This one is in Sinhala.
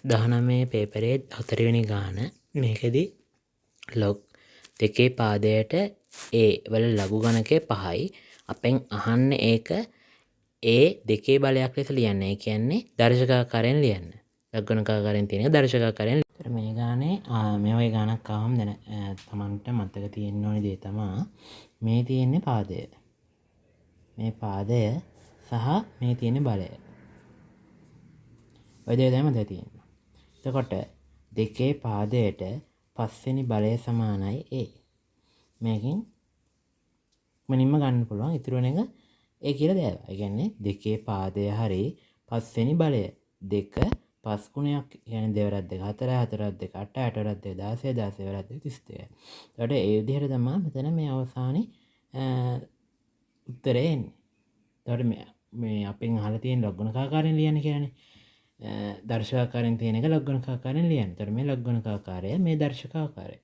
19 පේපරේ 4 වෙනි ගාන. මේකෙදි log 2 පාදයට a වල ලඝු ගණකය 5යි. අපෙන් අහන්නේ ඒක a 2 බලයක් ලෙස ලියන්න. ඒ කියන්නේ දර්ශකාකාරයෙන් ලියන්න. ලඝුගණකාකාරයෙන් තියෙන දර්ශකාකාරයෙන්. ඒතර මේ ගානේ මේ වගේ ගානක් ආවම දැන් තමන්ට මතක තියෙන්න ඕනේ දේ තමයි මේ තියෙන්නේ පාදය. මේ පාදය සහ මේ තියෙන බලය. ඔය දේ තමයි මතක තියෙන්න. එතකොට 2 පාදයට 5 වෙනි බලය සමානයි a. මේකෙන් මනින්ම ගන්න පුළුවන් ඉතුරු වෙන එක a කියලා දාලා. ඒ කියන්නේ 2 පාදය හරි 5 වෙනි බලය. 2 5 ගුණයක් කියන්නේ 2 වරක් 2 4 4 වරක් 2 8 8 වරක් 2 16 16 වරක් 2 32. එතකොට ඒ විදිහට තමයි මෙතන මේ අවසානයේ උත්තරේ එන්නේ. එතකොට මේ අපෙන් අහලා තියෙන ලඝුගණකාකාරයෙන් ලියන්න කියලානේ. දර්ශකාකාරයෙන් තියෙන එක ලඝුගණකාකාරයෙන් ලියන්න. එතකොට මේ ලඝුගණකාකාරය මේ දර්ශකාකාරය.